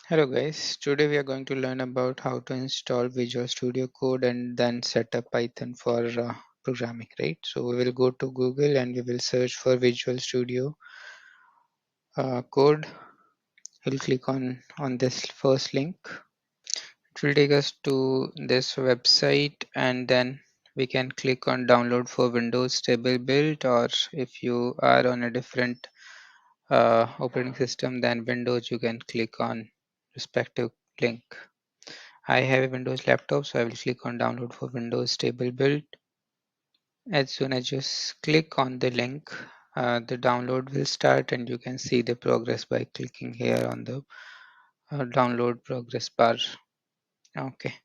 Hello guys, today we are going to learn about how to install Visual Studio Code and then set up Python for programming, right? So we will go to Google and we will search for Visual Studio Code. We'll click on this first link. It will take us to this website and then we can click on download for Windows stable build, or if you are on a different operating system than Windows, you can click on respective link. I have a Windows laptop, so I will click on download for Windows stable build. As soon as you click on the link, the download will start and you can see the progress by clicking here on the download progress bar. Okay,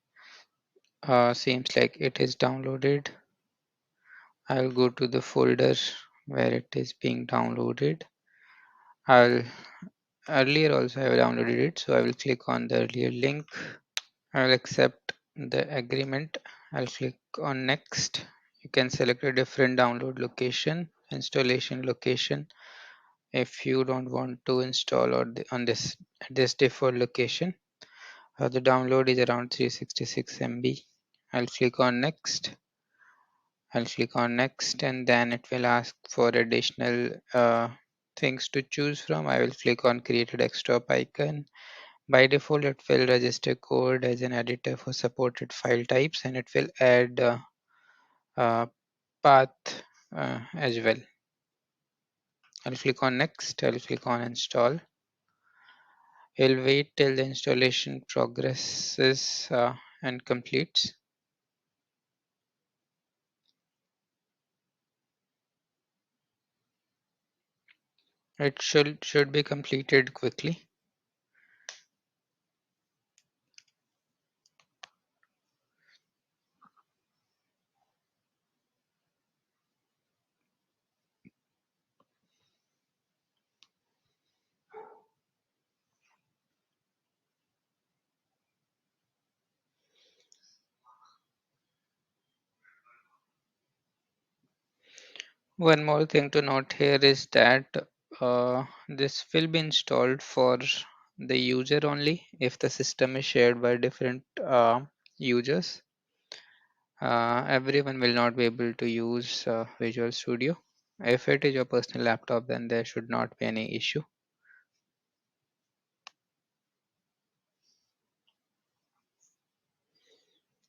seems like it is downloaded. I'll go to the folder where it is being downloaded. I'll Earlier also I have downloaded it, so I will click on the earlier link. I'll accept the agreement. I'll click on next. You can select a different download location, installation location. If you don't want to install on this default location, the download is around 366 MB. I'll click on next. I'll click on next and then it will ask for additional things to choose from. I will click on create a desktop icon. By default, it will register code as an editor for supported file types and it will add uh, path as well. I'll click on next. I'll click on install. I'll wait till the installation progresses and completes. It should be completed quickly. One more thing to note here is that this will be installed for the user only if the system is shared by different users. Everyone will not be able to use Visual Studio. If it is your personal laptop, then there should not be any issue.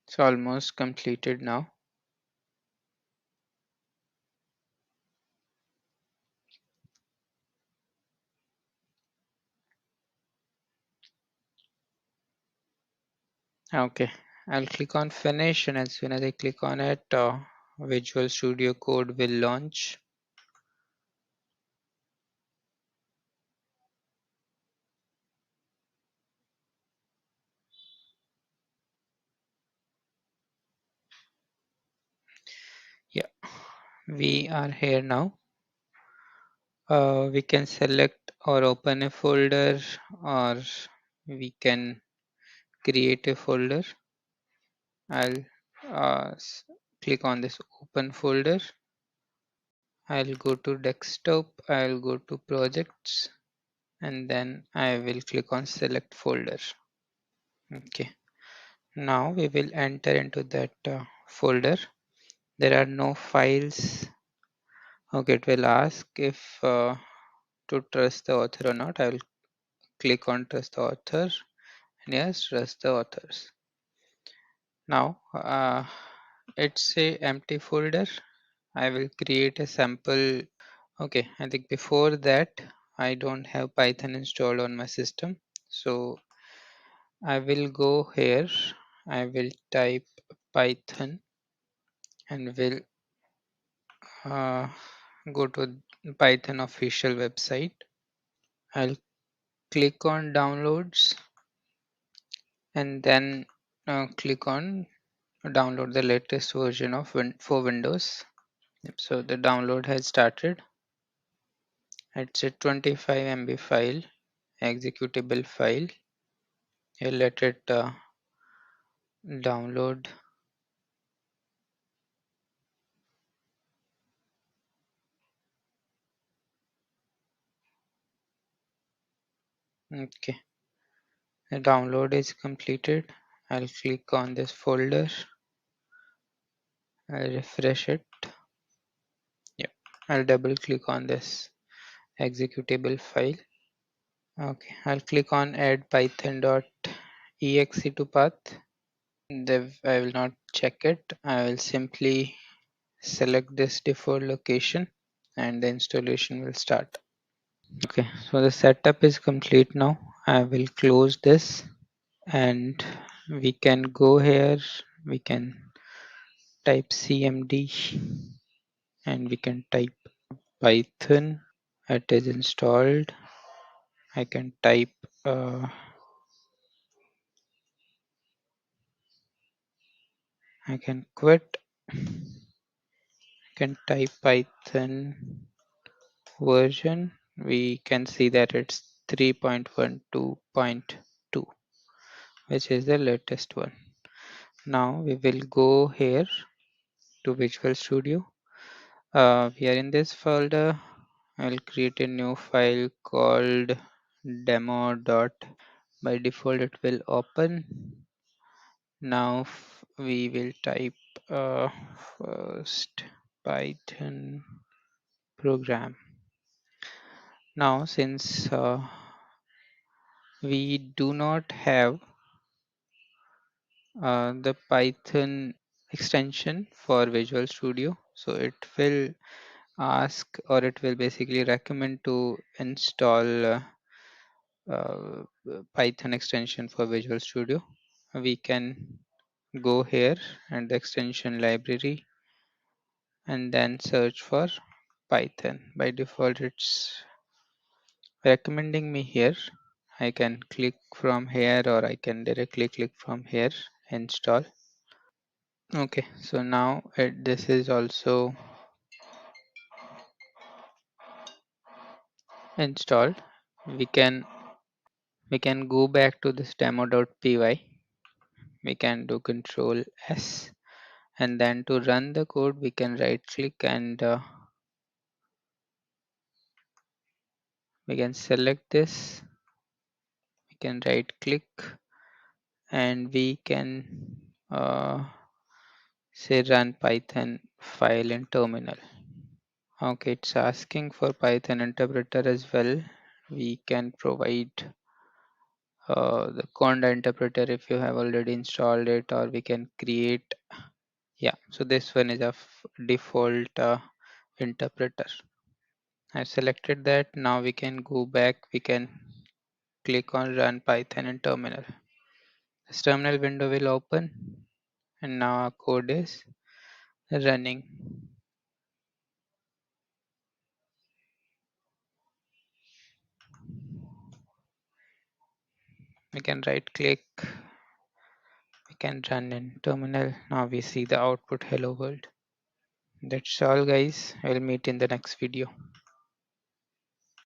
It's almost completed now. Okay, I'll click on finish, and as soon as I click on it, Visual Studio Code will launch. Yeah, we are here now. We can select or open a folder, or we can create a folder. I'll click on this open folder. I'll go to desktop, I'll go to projects, and then I will click on select folder. Okay, now we will enter into that folder. There are no files. Okay, it will ask if to trust the author or not. I will click on trust the author, and yes, trust the authors. Now it's a empty folder. I will create a sample. Okay, I think before that I don't have Python installed on my system. So I will go here. I will type Python and will uh, go to Python official website. I'll click on downloads and then click on download the latest version of for Windows. Yep, so the download has started. It's a 25 MB file, executable file. You let it download. Okay, The download is completed. I'll click on this folder. I'll refresh it. Yep. I'll double click on this executable file. Okay. I'll click on add python.exe to path. I will not check it. I will simply select this default location and the installation will start. Okay, so the setup is complete now. I will close this and we can go here. We can type cmd and we can type python. It is installed. I can type I can quit. I can type python version. We can see that it's 3.12.2, which is the latest one. Now we will go here to Visual Studio. We are in this folder. I'll create a new file called demo. By default it will open. Now we will type first Python program. Now since we do not have the Python extension for Visual Studio, so it will ask or it will basically recommend to install uh, Python extension for Visual Studio. We can go here and the extension library and then search for Python. By default it's recommending me here. I can click from here or I can directly click from here, install. Okay, so now this is also installed. We can go back to this demo.py. We can do control S and then to run the code we can right click and we can select this. We can right click and we can say run Python file in terminal. Okay, it's asking for Python interpreter as well. We can provide the conda interpreter if you have already installed it, or we can create. Yeah, so this one is a default interpreter. I've selected that. Now we can go back. We can click on run Python in terminal. This terminal window will open and now our code is running. We can right click. We can run in terminal. Now we see the output hello world. That's all guys. I'll meet in the next video.